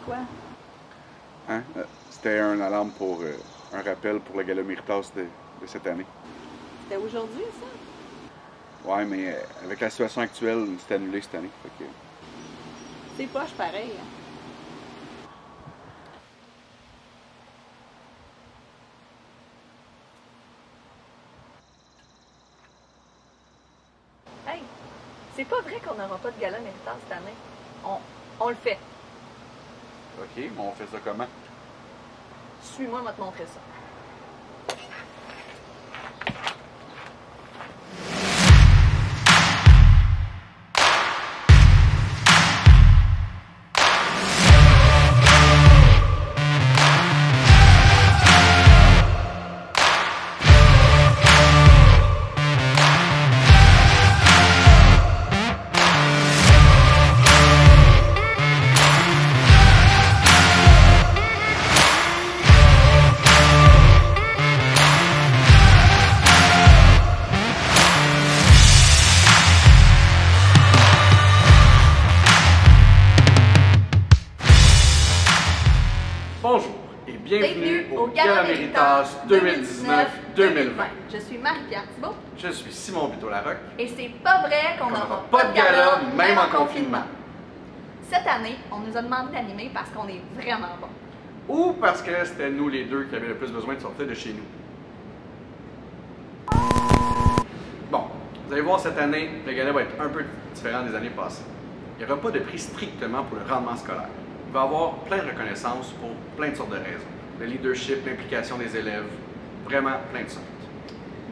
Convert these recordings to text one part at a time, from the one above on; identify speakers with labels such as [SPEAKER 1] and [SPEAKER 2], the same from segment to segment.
[SPEAKER 1] quoi?
[SPEAKER 2] Hein? C'était un alarme pour un rappel pour le Gala Méritas de cette année.
[SPEAKER 1] C'était aujourd'hui, ça?
[SPEAKER 2] Ouais, mais avec la situation actuelle, c'est annulé cette année. Fait que...
[SPEAKER 1] C'est poche pareil. Hein? Hey, c'est pas vrai qu'on n'aura pas de gala Méritas cette année. On le fait.
[SPEAKER 2] OK, mais on fait ça comment?
[SPEAKER 1] Suis-moi, on va te montrer ça.
[SPEAKER 2] Bonjour et bienvenue au Gala Méritas 2019-2020.
[SPEAKER 1] Je suis Marie-Pierre Thibault.
[SPEAKER 2] Je suis Simon Buteau-Larocque.
[SPEAKER 1] Et c'est pas vrai qu'on n'aura
[SPEAKER 2] pas de gala, même en confinement.
[SPEAKER 1] Cette année, on nous a demandé d'animer parce qu'on est vraiment bon.
[SPEAKER 2] Ou parce que c'était nous les deux qui avions le plus besoin de sortir de chez nous. Bon, vous allez voir, cette année, le gala va être un peu différent des années passées. Il n'y aura pas de prix strictement pour le rendement scolaire. Il va y avoir plein de reconnaissances pour plein de sortes de raisons. Le leadership, l'implication des élèves, vraiment plein de sortes.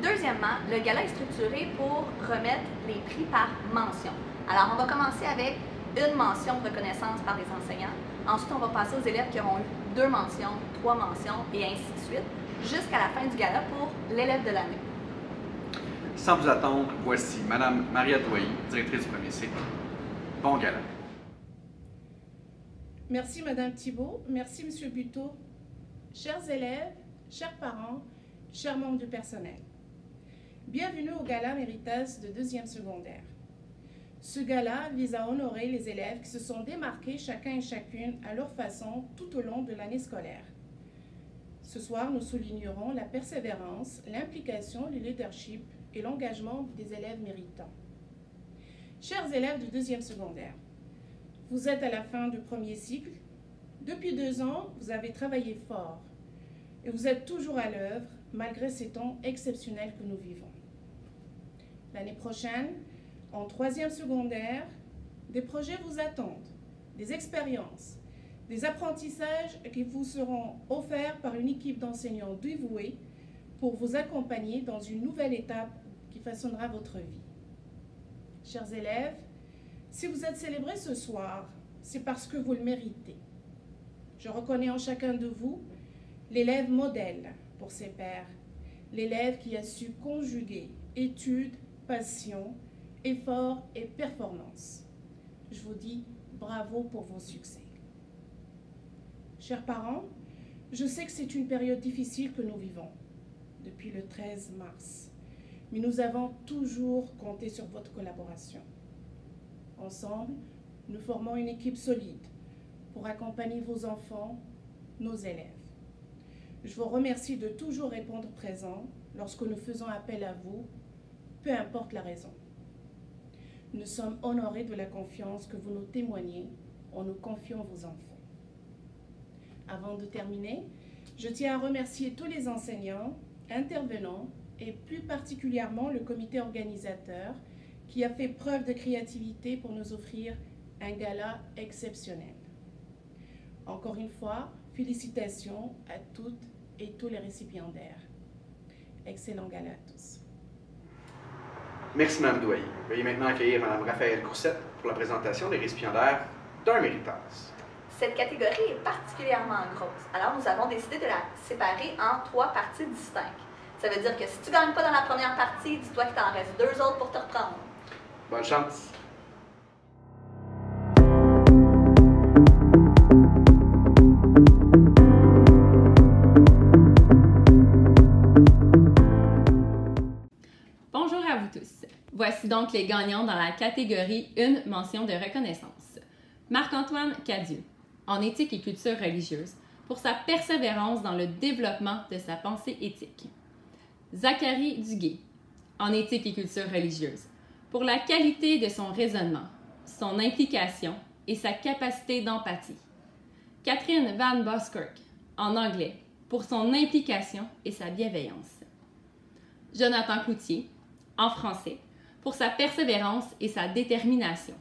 [SPEAKER 1] Deuxièmement, le gala est structuré pour remettre les prix par mention. Alors, on va commencer avec une mention de reconnaissance par les enseignants. Ensuite, on va passer aux élèves qui auront eu 2 mentions, 3 mentions et ainsi de suite, jusqu'à la fin du gala pour l'élève de l'année.
[SPEAKER 2] Sans vous attendre, voici Mme Maria Douailly, directrice du premier cycle. Bon gala.
[SPEAKER 3] Merci Madame Thibault, merci Monsieur Buteau. Chers élèves, chers parents, chers membres du personnel. Bienvenue au Gala Méritas de 2e secondaire. Ce gala vise à honorer les élèves qui se sont démarqués chacun et chacune à leur façon tout au long de l'année scolaire. Ce soir, nous soulignerons la persévérance, l'implication, le leadership et l'engagement des élèves méritants. Chers élèves du 2e secondaire, vous êtes à la fin du premier cycle. Depuis 2 ans, vous avez travaillé fort et vous êtes toujours à l'œuvre malgré ces temps exceptionnels que nous vivons. L'année prochaine, en 3e secondaire, des projets vous attendent, des expériences, des apprentissages qui vous seront offerts par une équipe d'enseignants dévoués pour vous accompagner dans une nouvelle étape qui façonnera votre vie. Chers élèves, si vous êtes célébrés ce soir, c'est parce que vous le méritez. Je reconnais en chacun de vous l'élève modèle pour ses pairs, l'élève qui a su conjuguer études, passion, effort et performance. Je vous dis bravo pour vos succès. Chers parents, je sais que c'est une période difficile que nous vivons depuis le 13 mars, mais nous avons toujours compté sur votre collaboration. Ensemble, nous formons une équipe solide pour accompagner vos enfants, nos élèves. Je vous remercie de toujours répondre présent lorsque nous faisons appel à vous, peu importe la raison. Nous sommes honorés de la confiance que vous nous témoignez en nous confiant vos enfants. Avant de terminer, je tiens à remercier tous les enseignants, intervenants et plus particulièrement le comité organisateur qui a fait preuve de créativité pour nous offrir un gala exceptionnel. Encore une fois, félicitations à toutes et tous les récipiendaires. Excellent gala à tous.
[SPEAKER 2] Merci Mme Douailly. Veuillez maintenant accueillir Mme Raphaël Coursette pour la présentation des récipiendaires d'un Méritas.
[SPEAKER 1] Cette catégorie est particulièrement grosse, alors nous avons décidé de la séparer en 3 parties distinctes. Ça veut dire que si tu ne gagnes pas dans la première partie, dis-toi qu'il t'en reste 2 autres pour te reprendre.
[SPEAKER 2] Bonne chance!
[SPEAKER 4] Bonjour à vous tous. Voici donc les gagnants dans la catégorie Une mention de reconnaissance. Marc-Antoine Cadieux, en éthique et culture religieuse pour sa persévérance dans le développement de sa pensée éthique. Zachary Duguay, en éthique et culture religieuse, pour la qualité de son raisonnement, son implication et sa capacité d'empathie. Catherine Van Boskirk, en anglais, pour son implication et sa bienveillance. Jonathan Cloutier, en français, pour sa persévérance et sa détermination.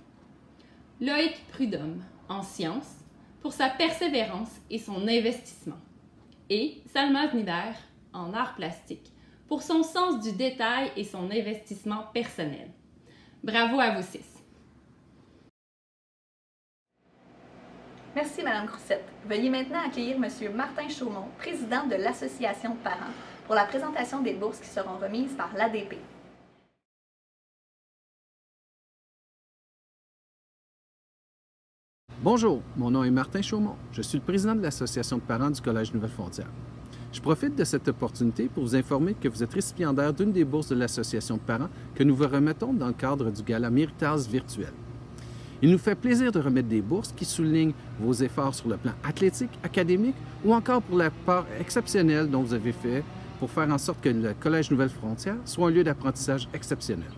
[SPEAKER 4] Loïc Prudhomme, en sciences, pour sa persévérance et son investissement. Et Salma Znider, en arts plastiques, pour son sens du détail et son investissement personnel. Bravo à vous 6.
[SPEAKER 1] Merci, Mme Croussette. Veuillez maintenant accueillir M. Martin Chaumont, président de l'Association de parents, pour la présentation des bourses qui seront remises par l'ADP.
[SPEAKER 5] Bonjour, mon nom est Martin Chaumont. Je suis le président de l'Association de parents du Collège Nouvelle-Frontière. Je profite de cette opportunité pour vous informer que vous êtes récipiendaire d'une des bourses de l'Association de parents que nous vous remettons dans le cadre du Gala Méritas virtuel. Il nous fait plaisir de remettre des bourses qui soulignent vos efforts sur le plan athlétique, académique ou encore pour la part exceptionnelle dont vous avez fait pour faire en sorte que le Collège Nouvelle-Frontière soit un lieu d'apprentissage exceptionnel.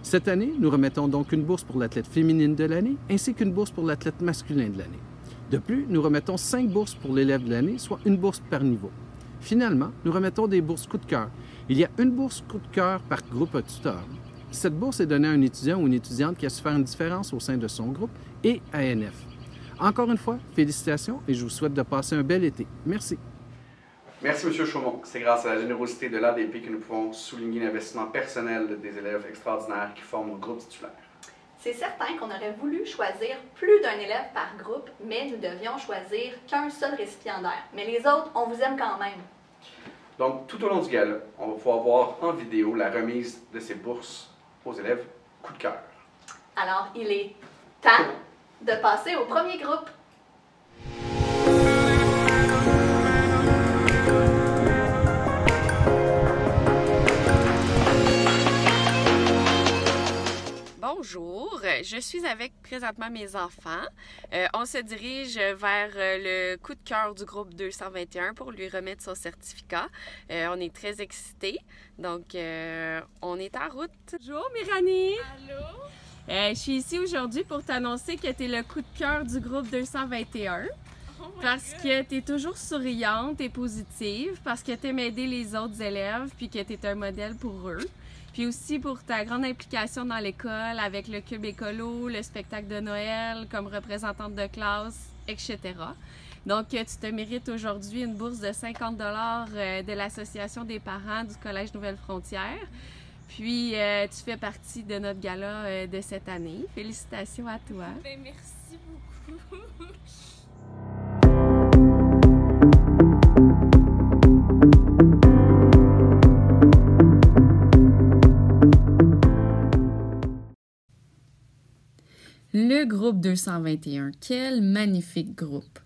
[SPEAKER 5] Cette année, nous remettons donc une bourse pour l'athlète féminine de l'année ainsi qu'une bourse pour l'athlète masculin de l'année. De plus, nous remettons 5 bourses pour l'élève de l'année, soit une bourse par niveau. Finalement, nous remettons des bourses coup de cœur. Il y a une bourse coup de cœur par groupe tuteur. Cette bourse est donnée à un étudiant ou une étudiante qui a su faire une différence au sein de son groupe et à ANF. Encore une fois, félicitations et je vous souhaite de passer un bel été. Merci.
[SPEAKER 2] Merci, M. Chaumont. C'est grâce à la générosité de l'ADP que nous pouvons souligner l'investissement personnel des élèves extraordinaires qui forment notre groupe titulaire.
[SPEAKER 1] C'est certain qu'on aurait voulu choisir plus d'un élève par groupe, mais nous devions choisir qu'un seul récipiendaire. Mais les autres, on vous aime quand même.
[SPEAKER 2] Donc, tout au long du gala, on va pouvoir voir en vidéo la remise de ces bourses aux élèves coup de cœur.
[SPEAKER 1] Alors, il est temps de passer au premier groupe.
[SPEAKER 6] Bonjour, je suis avec présentement mes enfants. On se dirige vers le coup de cœur du groupe 221 pour lui remettre son certificat. On est très excités, donc on est en route.
[SPEAKER 7] Bonjour Méranie!
[SPEAKER 6] Allô?
[SPEAKER 7] Je suis ici aujourd'hui pour t'annoncer que tu es le coup de cœur du groupe 221. Parce que tu es toujours souriante et positive, parce que tu aimes aider les autres élèves, puis que tu es un modèle pour eux. Puis aussi pour ta grande implication dans l'école avec le Cube écolo, le spectacle de Noël, comme représentante de classe, etc. Donc, tu te mérites aujourd'hui une bourse de 50 $ de l'Association des parents du Collège Nouvelle-Frontière. Puis, tu fais partie de notre gala de cette année. Félicitations à toi.
[SPEAKER 6] Bien, merci beaucoup.
[SPEAKER 4] Le groupe 221, quel magnifique groupe!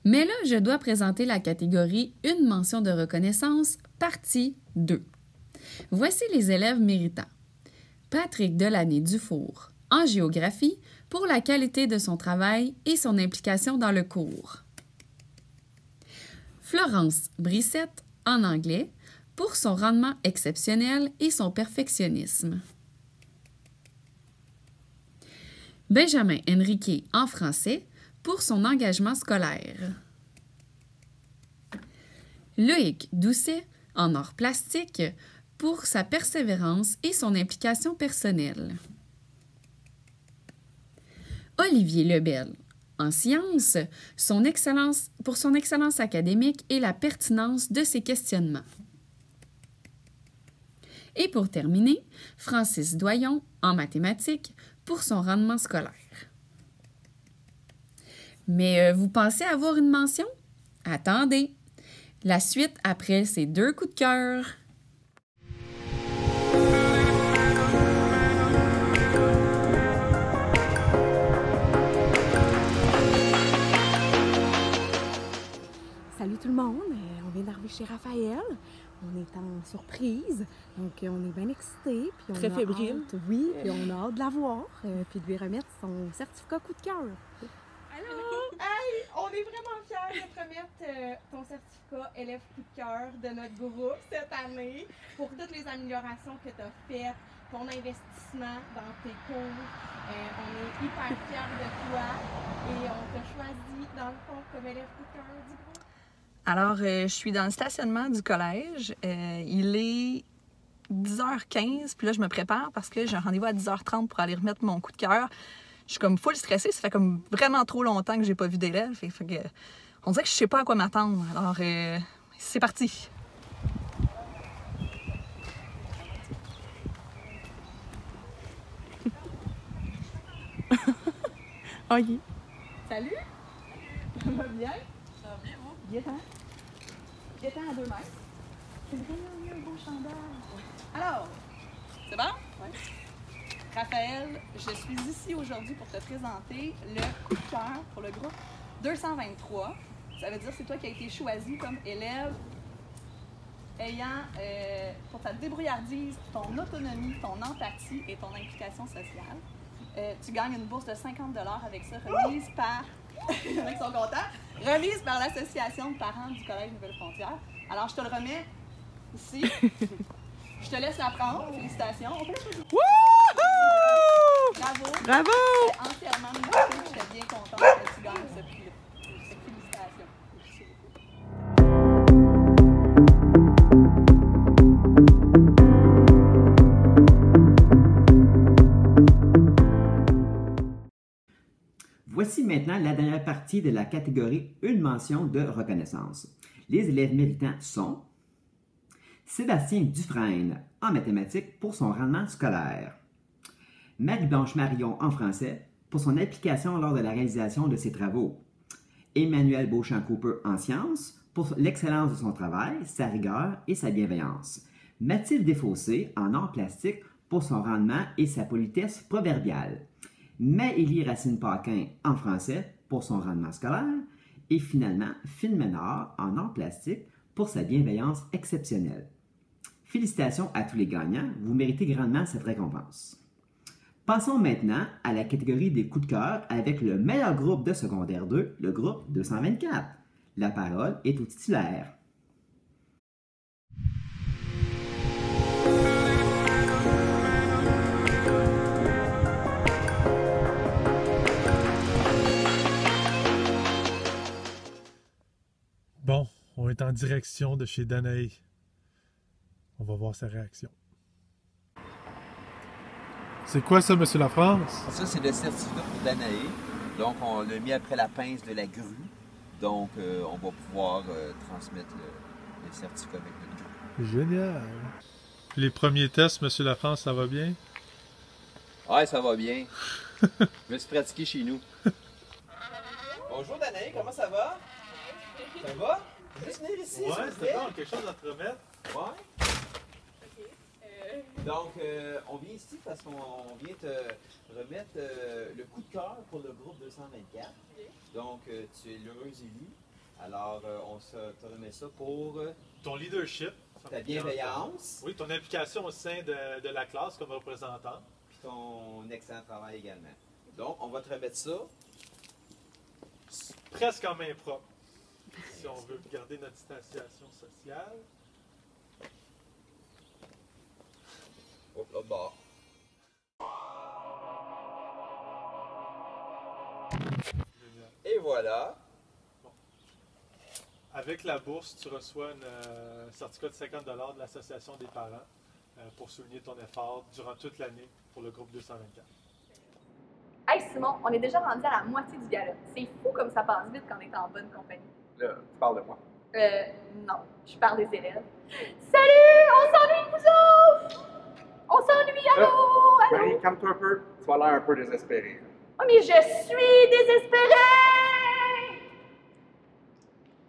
[SPEAKER 4] Mais là, je dois présenter la catégorie Une mention de reconnaissance, partie 2. Voici les élèves méritants. Patrick Delaney-Dufour, en géographie, pour la qualité de son travail et son implication dans le cours. Florence Brissette, en anglais, pour son rendement exceptionnel et son perfectionnisme. Benjamin Henriquet, en français, pour son engagement scolaire. Loïc Doucet, en arts plastiques, pour sa persévérance et son implication personnelle. Olivier Lebel, en sciences, pour son excellence académique et la pertinence de ses questionnements. Et pour terminer, Francis Doyon, en mathématiques, pour son rendement scolaire. Mais vous pensez avoir une mention? Attendez! La suite après ces 2 coups de cœur.
[SPEAKER 8] Salut tout le monde! On vient d'arriver chez Raphaël. On est en surprise, donc on est bien excités. Puis on
[SPEAKER 7] Très
[SPEAKER 8] a
[SPEAKER 7] fébrile.
[SPEAKER 8] hâte, oui, puis on a hâte de la voir, puis de lui remettre son certificat coup de cœur.
[SPEAKER 7] Allô?
[SPEAKER 8] Hey, on est vraiment fiers de te remettre ton certificat élève coup de cœur de notre groupe cette année pour toutes les améliorations que tu as faites, ton investissement dans tes cours. On est hyper fiers de toi et on t'a choisi dans le fond comme élève coup de cœur du groupe.
[SPEAKER 1] Alors, je suis dans le stationnement du collège. Il est 10h15, puis là, je me prépare parce que j'ai un rendez-vous à 10h30 pour aller remettre mon coup de cœur. Je suis comme full stressée. Ça fait comme vraiment trop longtemps que j'ai pas vu d'élèves. Fait que, on dirait que je sais pas à quoi m'attendre. Alors, c'est parti! OK. Salut! Ça va bien? Ça va bien, vous? Bien-t'en. Bien-t'en à 2 mètres. C'est vraiment un beau chandail. Alors, c'est bon? Oui. Raphaël, je suis ici aujourd'hui pour te présenter le coup de cœur pour le groupe 223. Ça veut dire que c'est toi qui as été choisi comme élève ayant, pour ta débrouillardise, ton autonomie, ton empathie et ton implication sociale. Tu gagnes une bourse de 50 $ avec ça, remise par, avec son compteur, remise par l'Association de parents du Collège Nouvelle-Frontière. Alors, je te le remets ici. Je te laisse la prendre. Félicitations. On peut l'applaudir. Bravo.
[SPEAKER 8] Bravo!
[SPEAKER 1] C'est entièrement mérité. J'étais bien contente que tu gagnes ce prix-là. Félicitations. Merci beaucoup.
[SPEAKER 9] Voici maintenant la dernière partie de la catégorie Une mention de reconnaissance. Les élèves méritants sont Sébastien Dufresne en mathématiques pour son rendement scolaire, Marie-Blanche Marion en français pour son implication lors de la réalisation de ses travaux, Emmanuel Beauchamp-Cooper en sciences pour l'excellence de son travail, sa rigueur et sa bienveillance, Mathilde Desfossés en art plastique pour son rendement et sa politesse proverbiale, Maëlie Racine-Paquin en français pour son rendement scolaire et finalement Phil Ménard en art plastique pour sa bienveillance exceptionnelle. Félicitations à tous les gagnants, vous méritez grandement cette récompense. Passons maintenant à la catégorie des coups de cœur avec le meilleur groupe de secondaire 2, le groupe 224. La parole est au titulaire.
[SPEAKER 10] Bon, on est en direction de chez Danae. On va voir sa réaction. C'est quoi ça, Monsieur Lafrance?
[SPEAKER 11] Ça, c'est le certificat pour Danae. Donc, on l'a mis après la pince de la grue. Donc, on va pouvoir transmettre le certificat avec notre grue.
[SPEAKER 10] Génial! Les premiers tests, Monsieur Lafrance, ça va bien?
[SPEAKER 11] Ouais, ça va bien. Je me suis pratiqué chez nous. Bonjour Danae, comment ça va? Ça va? Juste venir ici,
[SPEAKER 10] Ouais, c'est bon, quelque chose à te remettre.
[SPEAKER 11] Ouais. Donc, on vient ici parce qu'on vient te remettre le coup de cœur pour le groupe 224. Donc, tu es l'heureuse élue. Alors, on te remet ça pour
[SPEAKER 10] Ton leadership.
[SPEAKER 11] ta bienveillance.
[SPEAKER 10] Oui, ton implication au sein de la classe comme représentant.
[SPEAKER 11] Puis ton excellent travail également. Donc, on va te remettre ça.
[SPEAKER 10] Presque en main propre. Si on veut garder notre distanciation sociale.
[SPEAKER 11] Hop là, bas. Et voilà.
[SPEAKER 10] Bon. Avec la bourse, tu reçois un certificat de 50 $ de l'Association des parents pour souligner ton effort durant toute l'année pour le groupe 224.
[SPEAKER 1] Hey Simon, on est déjà rendu à la moitié du gala. C'est fou comme ça passe vite quand on est en bonne compagnie.
[SPEAKER 2] Là, tu parles de moi.
[SPEAKER 1] Non, je parle des élèves. Salut! On s'ennuie de vous autres! On s'ennuie, allô! Allô?
[SPEAKER 2] Marie, calme-toi un peu. Tu as l'air un peu désespéré.
[SPEAKER 1] Oh, mais je suis désespérée!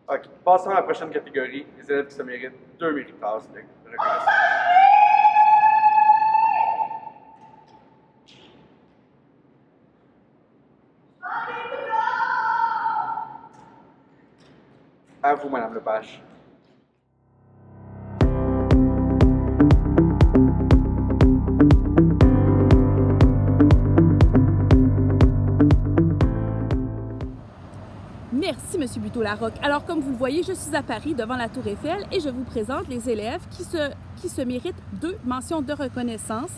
[SPEAKER 2] OK. Passons à la prochaine catégorie. Les élèves qui se méritent 2 méritas de reconnaissance. À vous, Madame Lepage.
[SPEAKER 12] M. Buteau-Larocque. Alors, comme vous le voyez, je suis à Paris, devant la Tour Eiffel, et je vous présente les élèves qui se méritent 2 mentions de reconnaissance.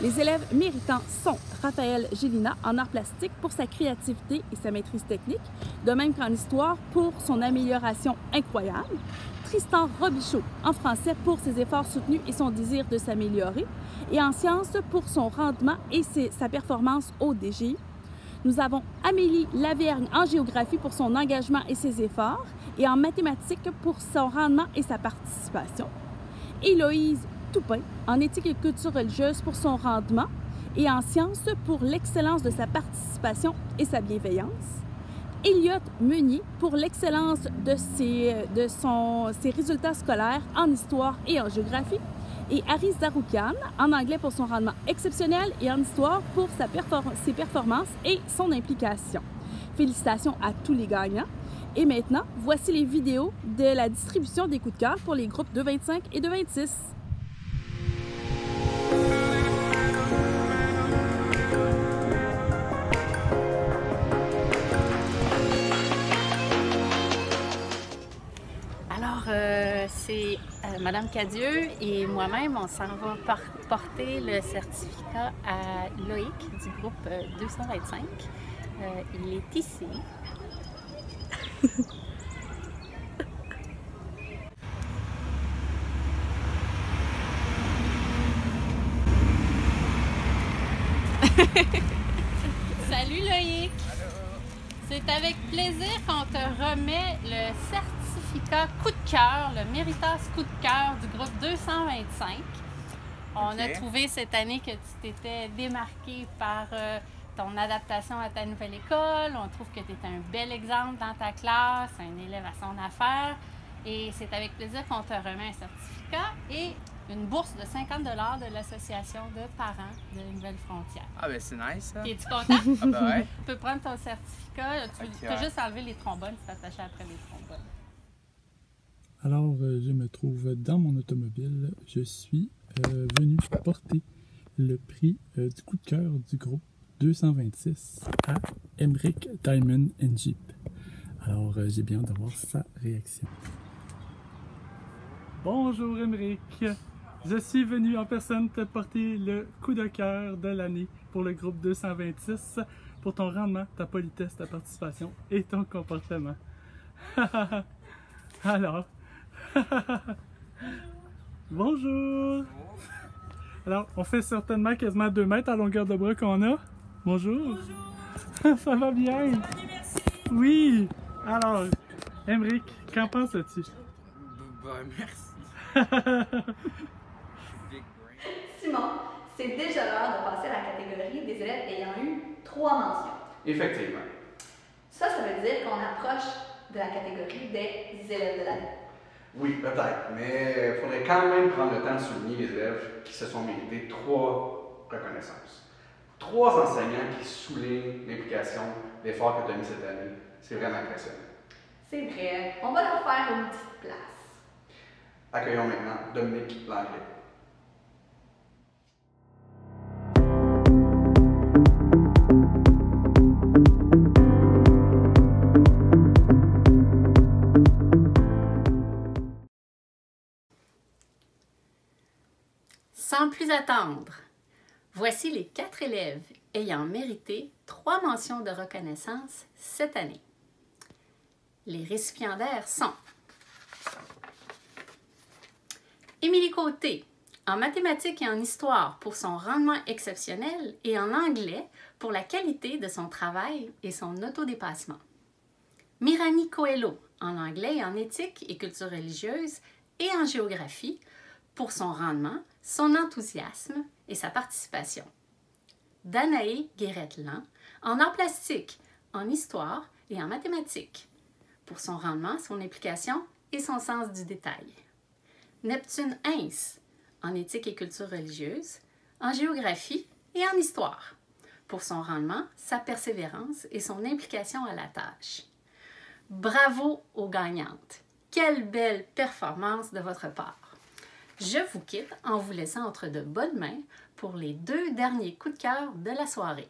[SPEAKER 12] Les élèves méritants sont Raphaël Gélina en arts plastiques pour sa créativité et sa maîtrise technique, de même qu'en histoire pour son amélioration incroyable. Tristan Robichaud en français pour ses efforts soutenus et son désir de s'améliorer, et en sciences pour son rendement et sa performance au DGI. Nous avons Amélie Lavergne en géographie pour son engagement et ses efforts, et en mathématiques pour son rendement et sa participation. Héloïse Toupin en éthique et culture religieuse pour son rendement, et en sciences pour l'excellence de sa participation et sa bienveillance. Elliot Meunier pour l'excellence de ses résultats scolaires en histoire et en géographie, et Harry Zaroukian en anglais pour son rendement exceptionnel et en histoire pour ses performances et son implication. Félicitations à tous les gagnants. Et maintenant, voici les vidéos de la distribution des coups de cœur pour les groupes de 25 et de 26.
[SPEAKER 13] C'est Madame Cadieux et moi-même, on s'en va porter le certificat à Loïc du groupe 225. Il est ici.
[SPEAKER 4] Salut Loïc! C'est avec plaisir qu'on te remet le certificat coup de cœur, le Méritas coup de cœur du groupe 225. On a trouvé cette année que tu t'étais démarqué par ton adaptation à ta nouvelle école. On trouve que tu es un bel exemple dans ta classe, un élève à son affaire. Et c'est avec plaisir qu'on te remet un certificat et une bourse de 50 $ de l'Association de parents de Nouvelle-Frontière.
[SPEAKER 14] Ah ben c'est nice ça.
[SPEAKER 4] Es-tu content?
[SPEAKER 14] Ah ben ouais.
[SPEAKER 4] Tu peux prendre ton certificat. Tu peux juste enlever les trombones, t'attacher après les trombones.
[SPEAKER 15] Alors, je me trouve dans mon automobile. Je suis venu porter le prix du coup de cœur du groupe 226 à Emmerich Diamond & Jeep. Alors, j'ai bien hâte d'avoir sa réaction. Bonjour Emmerich! Je suis venu en personne te porter le coup de cœur de l'année pour le groupe 226 pour ton rendement, ta politesse, ta participation et ton comportement. Alors, bonjour! Alors, on fait certainement quasiment 2 mètres à longueur de bras qu'on a. Bonjour! Bonjour! Ça va bien? Merci! Oui! Alors, Emmerich, qu'en penses-tu?
[SPEAKER 14] Merci!
[SPEAKER 1] Simon, c'est déjà l'heure de passer à la catégorie des élèves ayant eu 3 mentions.
[SPEAKER 2] Effectivement.
[SPEAKER 1] Ça veut dire qu'on approche de la catégorie des élèves de l'année.
[SPEAKER 2] Oui, peut-être, mais il faudrait quand même prendre le temps de souligner les élèves qui se sont mérités 3 reconnaissances. 3 enseignants qui soulignent l'implication, l'effort que tu as mis cette année. C'est vraiment impressionnant.
[SPEAKER 1] C'est vrai. On va leur faire une petite place.
[SPEAKER 2] Accueillons maintenant Dominique Langlais.
[SPEAKER 13] Sans plus attendre, voici les 4 élèves ayant mérité 3 mentions de reconnaissance cette année. Les récipiendaires sont Émilie Côté, en mathématiques et en histoire pour son rendement exceptionnel et en anglais pour la qualité de son travail et son autodépassement. Mirani Coelho, en anglais et en éthique et culture religieuse et en géographie pour son rendement, son enthousiasme et sa participation. Danae Guéretlan, en arts plastiques, en histoire et en mathématiques, pour son rendement, son implication et son sens du détail. Neptune Hins, en éthique et culture religieuse, en géographie et en histoire, pour son rendement, sa persévérance et son implication à la tâche. Bravo aux gagnantes! Quelle belle performance de votre part! Je vous quitte en vous laissant entre de bonnes mains pour les 2 derniers coups de cœur de la soirée.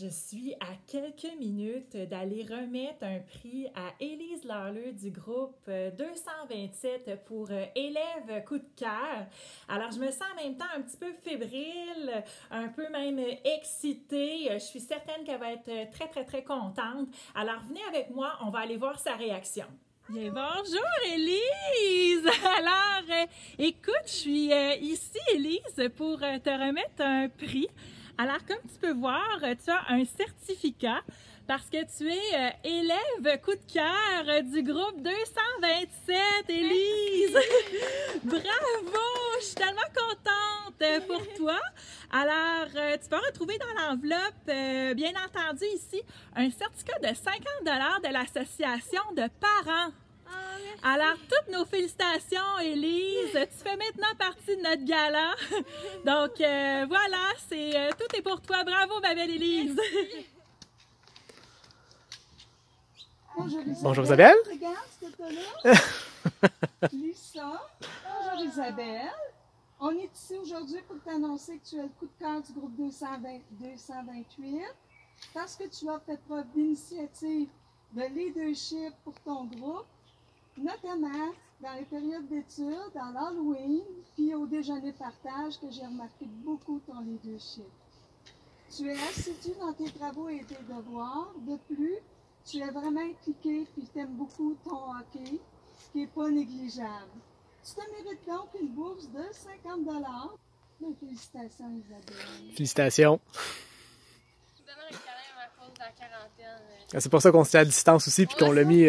[SPEAKER 14] je suis à quelques minutes d'aller remettre un prix à Élise Lawler du groupe 227 pour élève coup de cœur. Alors, je me sens en même temps un petit peu fébrile, un peu même excitée. Je suis certaine qu'elle va être très, très, très contente. Alors, venez avec moi, on va aller voir sa réaction. Bien, bonjour Élise! Alors, écoute, je suis ici, Élise, pour te remettre un prix. Alors, comme tu peux voir, tu as un certificat parce que tu es élève coup de cœur du groupe 227, Élise! Bravo! Je suis tellement contente pour toi. Alors, tu peux retrouver dans l'enveloppe, bien entendu ici, un certificat de 50 $ de l'association de parents. Alors, toutes nos félicitations, Élise. Tu fais maintenant partie de notre gala. Donc, voilà, tout est pour toi. Bravo, ma belle Élise.
[SPEAKER 16] Bonjour Isabelle.
[SPEAKER 17] Regarde ce là Lisa. Bonjour Isabelle. On est ici aujourd'hui pour t'annoncer que tu es le coup de cœur du groupe 228 parce que tu as fait preuve d'initiative, de leadership pour ton groupe, notamment dans les périodes d'études, dans l'Halloween, puis au déjeuner partage, que j'ai remarqué beaucoup ton leadership. Tu es assidu dans tes travaux et tes devoirs. De plus, tu es vraiment impliqué, puis tu aimes beaucoup ton hockey, ce qui n'est pas négligeable. Tu te mérites donc une bourse de 50 $. Félicitations, Isabelle.
[SPEAKER 16] Félicitations.
[SPEAKER 7] Je vous donnerai un câlin à cause de la quarantaine.
[SPEAKER 16] C'est pour ça qu'on se tient à distance aussi, puis qu'on l'a mis...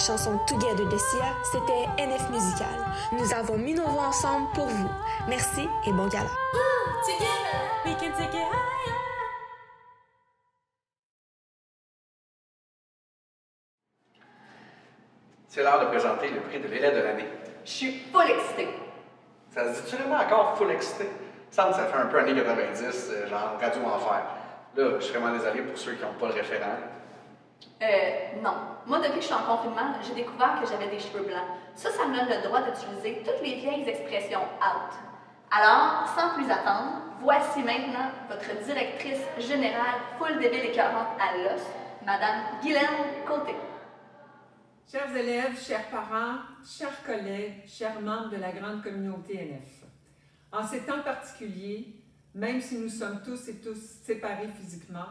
[SPEAKER 18] chanson Together de Sia, c'était NF Musical. Nous avons mis nos voix ensemble pour vous. Merci et bon gala.
[SPEAKER 14] Together, we can take it higher.
[SPEAKER 2] C'est l'heure de présenter le prix de l'élève de l'année.
[SPEAKER 1] Je suis full excitée.
[SPEAKER 2] Ça se dit-tu vraiment encore full excité? Ça me semble que ça fait un peu années 90, genre Radio Enfer. Là, je suis vraiment désolé pour ceux qui n'ont pas le référent.
[SPEAKER 1] Non. Moi, depuis que je suis en confinement, j'ai découvert que j'avais des cheveux blancs. Ça me donne le droit d'utiliser toutes les vieilles expressions out. Alors, sans plus attendre, voici maintenant votre directrice générale full débile écœurante à l'os, Madame Guylaine Côté.
[SPEAKER 19] Chers élèves, chers parents, chers collègues, chers membres de la grande communauté NF. En ces temps particuliers, même si nous sommes tous et tous séparés physiquement,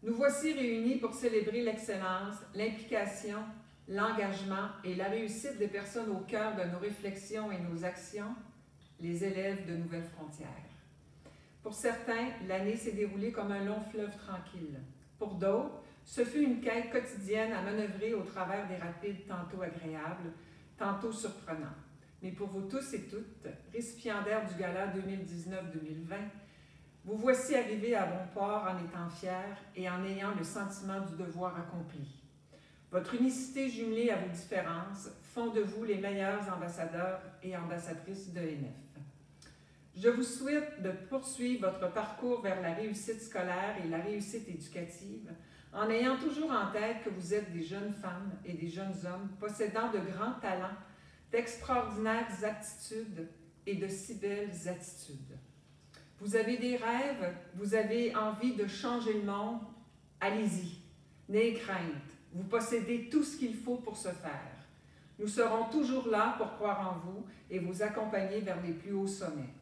[SPEAKER 19] nous voici réunis pour célébrer l'excellence, l'implication, l'engagement et la réussite des personnes au cœur de nos réflexions et nos actions, les élèves de Nouvelles Frontières. Pour certains, l'année s'est déroulée comme un long fleuve tranquille. Pour d'autres, ce fut une quête quotidienne à manœuvrer au travers des rapides tantôt agréables, tantôt surprenants. Mais pour vous tous et toutes, récipiendaires du Gala 2019-2020, vous voici arrivés à bon port en étant fiers et en ayant le sentiment du devoir accompli. Votre unicité jumelée à vos différences font de vous les meilleurs ambassadeurs et ambassadrices de NF. Je vous souhaite de poursuivre votre parcours vers la réussite scolaire et la réussite éducative en ayant toujours en tête que vous êtes des jeunes femmes et des jeunes hommes possédant de grands talents, d'extraordinaires aptitudes et de si belles attitudes. Vous avez des rêves, vous avez envie de changer le monde, allez-y, n'ayez crainte, vous possédez tout ce qu'il faut pour ce faire. Nous serons toujours là pour croire en vous et vous accompagner vers les plus hauts sommets.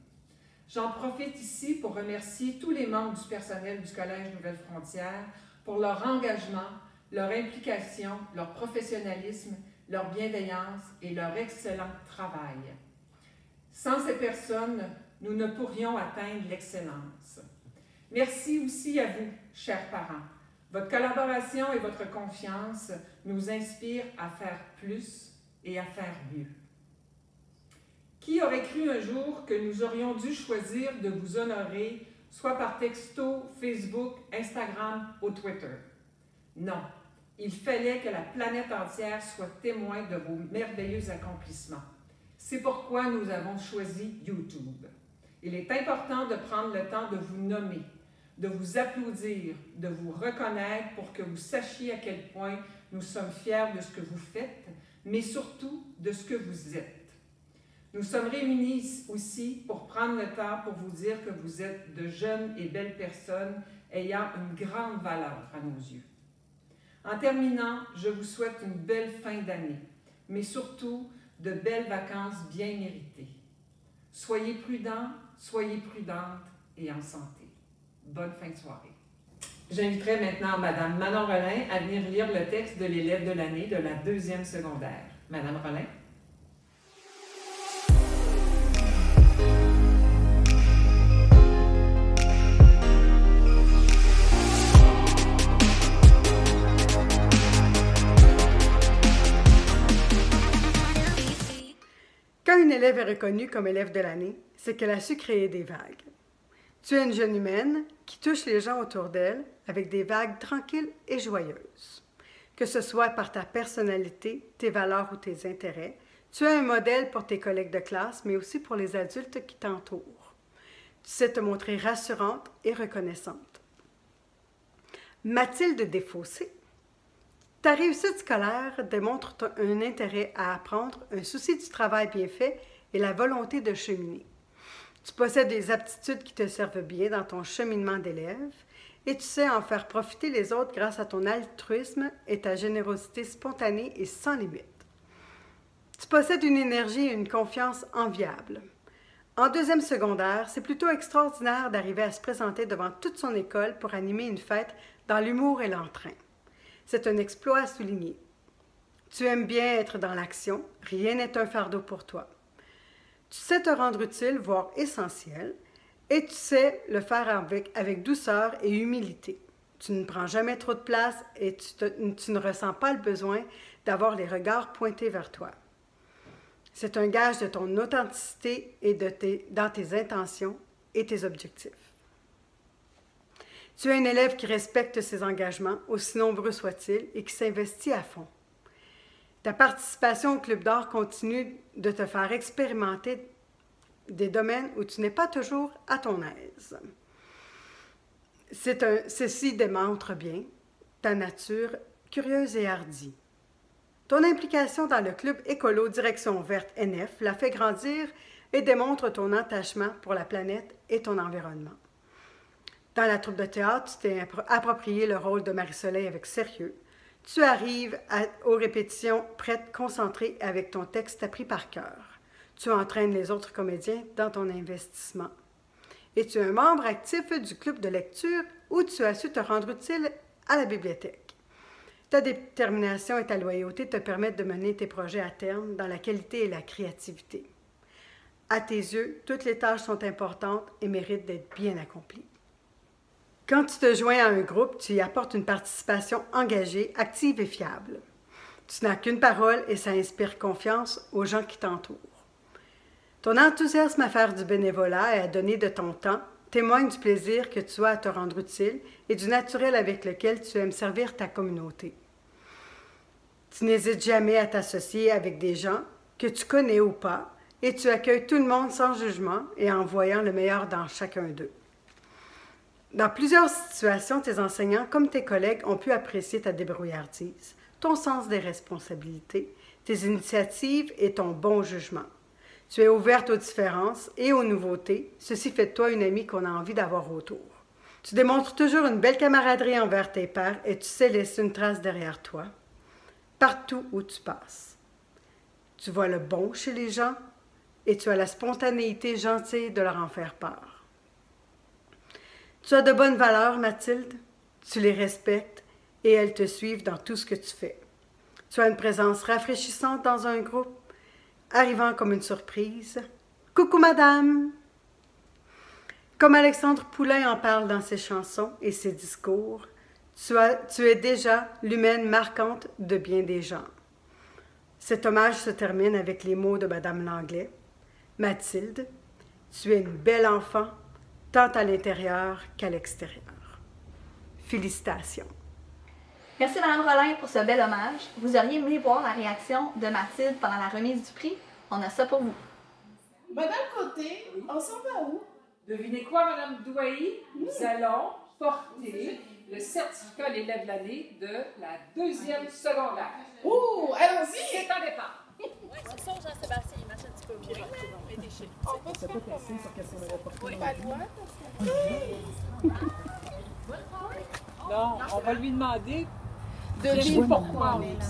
[SPEAKER 19] J'en profite ici pour remercier tous les membres du personnel du Collège Nouvelles Frontières pour leur engagement, leur implication, leur professionnalisme, leur bienveillance et leur excellent travail. Sans ces personnes, nous ne pourrions atteindre l'excellence. Merci aussi à vous, chers parents. Votre collaboration et votre confiance nous inspirent à faire plus et à faire mieux. Qui aurait cru un jour que nous aurions dû choisir de vous honorer, soit par texto, Facebook, Instagram ou Twitter? Non, il fallait que la planète entière soit témoin de vos merveilleux accomplissements. C'est pourquoi nous avons choisi YouTube. Il est important de prendre le temps de vous nommer, de vous applaudir, de vous reconnaître pour que vous sachiez à quel point nous sommes fiers de ce que vous faites, mais surtout de ce que vous êtes. Nous sommes réunis aussi pour prendre le temps pour vous dire que vous êtes de jeunes et belles personnes ayant une grande valeur à nos yeux. En terminant, je vous souhaite une belle fin d'année, mais surtout de belles vacances bien méritées. Soyez prudents, soyez prudentes et en santé. Bonne fin de soirée. J'inviterai maintenant Mme Manon Rolin à venir lire le texte de l'élève de l'année de la 2e secondaire. Mme Rolin.
[SPEAKER 20] Quand une élève est reconnue comme élève de l'année, c'est qu'elle a su créer des vagues. Tu es une jeune humaine qui touche les gens autour d'elle avec des vagues tranquilles et joyeuses. Que ce soit par ta personnalité, tes valeurs ou tes intérêts, tu es un modèle pour tes collègues de classe, mais aussi pour les adultes qui t'entourent. Tu sais te montrer rassurante et reconnaissante. Mathilde Desfossés. Ta réussite scolaire démontre un intérêt à apprendre, un souci du travail bien fait et la volonté de cheminer. Tu possèdes des aptitudes qui te servent bien dans ton cheminement d'élève et tu sais en faire profiter les autres grâce à ton altruisme et ta générosité spontanée et sans limite. Tu possèdes une énergie et une confiance enviables. En 2e secondaire, c'est plutôt extraordinaire d'arriver à se présenter devant toute son école pour animer une fête dans l'humour et l'entrain. C'est un exploit à souligner. Tu aimes bien être dans l'action, rien n'est un fardeau pour toi. Tu sais te rendre utile, voire essentiel, et tu sais le faire avec douceur et humilité. Tu ne prends jamais trop de place et tu ne ressens pas le besoin d'avoir les regards pointés vers toi. C'est un gage de ton authenticité et dans tes intentions et tes objectifs. Tu es un élève qui respecte ses engagements, aussi nombreux soient-ils, et qui s'investit à fond. Ta participation au Club d'art continue de te faire expérimenter des domaines où tu n'es pas toujours à ton aise. Ceci démontre bien ta nature curieuse et hardie. Ton implication dans le club écolo Direction Verte NF la fait grandir et démontre ton attachement pour la planète et ton environnement. Dans la troupe de théâtre, tu t'es approprié le rôle de Marie-Soleil avec sérieux. Tu arrives aux répétitions prête, concentrée avec ton texte appris par cœur. Tu entraînes les autres comédiens dans ton investissement. Et tu es un membre actif du club de lecture où tu as su te rendre utile à la bibliothèque. Ta détermination et ta loyauté te permettent de mener tes projets à terme dans la qualité et la créativité. À tes yeux, toutes les tâches sont importantes et méritent d'être bien accomplies. Quand tu te joins à un groupe, tu y apportes une participation engagée, active et fiable. Tu n'as qu'une parole et ça inspire confiance aux gens qui t'entourent. Ton enthousiasme à faire du bénévolat et à donner de ton temps témoigne du plaisir que tu as à te rendre utile et du naturel avec lequel tu aimes servir ta communauté. Tu n'hésites jamais à t'associer avec des gens que tu connais ou pas et tu accueilles tout le monde sans jugement et en voyant le meilleur dans chacun d'eux. Dans plusieurs situations, tes enseignants comme tes collègues ont pu apprécier ta débrouillardise, ton sens des responsabilités, tes initiatives et ton bon jugement. Tu es ouverte aux différences et aux nouveautés. Ceci fait de toi une amie qu'on a envie d'avoir autour. Tu démontres toujours une belle camaraderie envers tes pairs et tu sais laisser une trace derrière toi, partout où tu passes. Tu vois le bon chez les gens et tu as la spontanéité gentille de leur en faire part. Tu as de bonnes valeurs, Mathilde. Tu les respectes et elles te suivent dans tout ce que tu fais. Tu as une présence rafraîchissante dans un groupe, arrivant comme une surprise. « Coucou, madame! » Comme Alexandre Poulain en parle dans ses chansons et ses discours, tu es déjà l'humaine marquante de bien des gens. Cet hommage se termine avec les mots de madame Langlais. « Mathilde, tu es une belle enfant, tant à l'intérieur qu'à l'extérieur. » Félicitations.
[SPEAKER 1] Merci Mme Rolin pour ce bel hommage. Vous auriez aimé voir la réaction de Mathilde pendant la remise du prix? On a ça pour vous.
[SPEAKER 3] Madame Côté, on s'en va où?
[SPEAKER 21] Devinez quoi, Madame Douailly? Nous allons porter le certificat l'élève de l'année de la 2e secondaire.
[SPEAKER 3] Oh, allons-y!
[SPEAKER 21] C'est un départ.
[SPEAKER 12] C'est ça, Jean-Sébastien, il marche un petit peu moins. C'est bon, mais t'es chic.
[SPEAKER 3] On peut se faire passer sur qu'est-ce qu'on aurait porté.
[SPEAKER 12] Oui.
[SPEAKER 3] Pas loin,
[SPEAKER 21] Non, on va lui demander
[SPEAKER 3] devine
[SPEAKER 21] pourquoi on est là.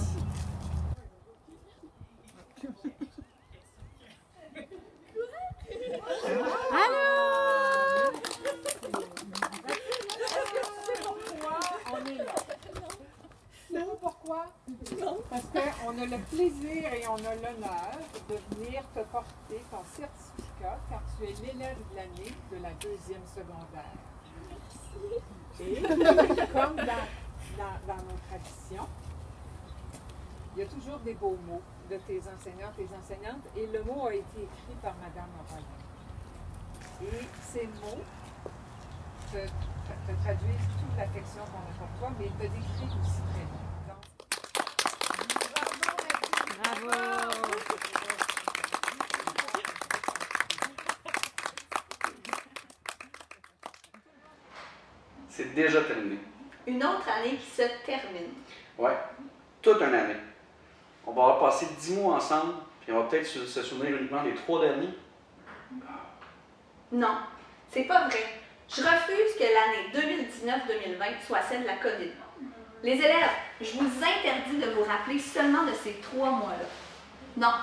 [SPEAKER 21] Allô? C'est pourquoi on est là. C'est pourquoi? Parce qu'on a le plaisir et on a l'honneur de venir te porter ton certificat car tu es l'élève de l'année de la 2e secondaire. Et comme dans nos traditions, il y a toujours des beaux mots de tes enseignants, tes enseignantes, et le mot a été écrit par Mme Rolin. Et ces mots te traduisent toute l'affection qu'on a pour toi, mais te décrivent aussi très bien. Donc, bravo!
[SPEAKER 2] C'est déjà terminé.
[SPEAKER 1] Une autre année qui se termine.
[SPEAKER 2] Ouais, toute une année. On va avoir passé 10 mois ensemble, puis on va peut-être se souvenir uniquement des 3 derniers.
[SPEAKER 1] Non, c'est pas vrai. Je refuse que l'année 2019-2020 soit celle de la COVID. Les élèves, je vous interdis de vous rappeler seulement de ces 3 mois-là. Non,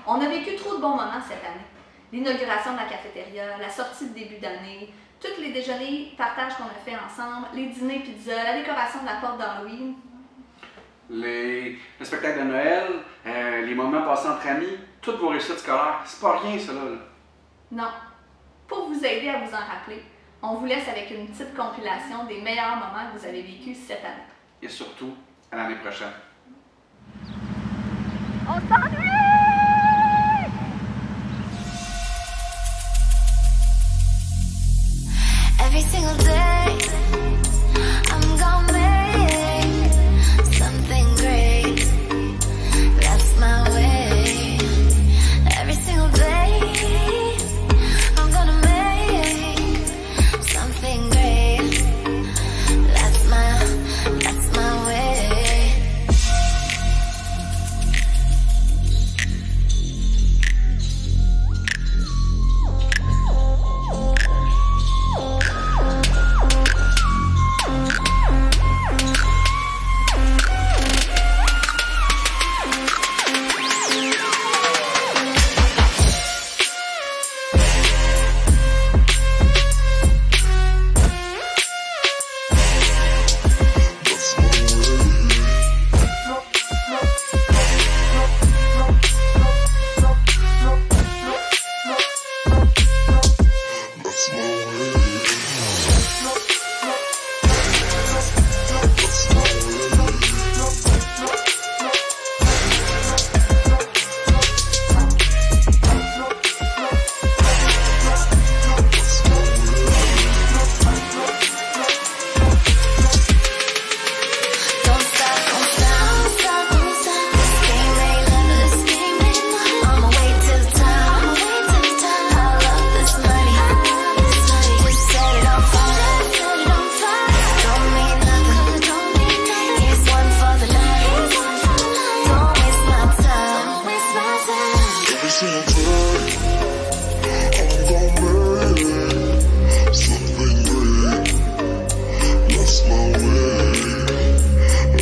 [SPEAKER 1] on a vécu trop de bons moments cette année. L'inauguration de la cafétéria, la sortie de début d'année, tous les déjeuners, partages qu'on a fait ensemble, les dîners pizza, la décoration de la porte d'Halloween.
[SPEAKER 2] Le spectacle de Noël, les moments passés entre amis, toutes vos réussites scolaires, c'est pas rien, ça, là.
[SPEAKER 1] Non. Pour vous aider à vous en rappeler, On vous laisse avec une petite compilation des meilleurs moments que vous avez vécus cette année.
[SPEAKER 2] Et surtout, à l'année prochaine.
[SPEAKER 1] On s'ennuie!
[SPEAKER 5] Every single day, I'm gonna make something great. That's my way. Every single day, I'm gonna make something great. That's my way.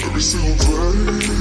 [SPEAKER 22] Every single day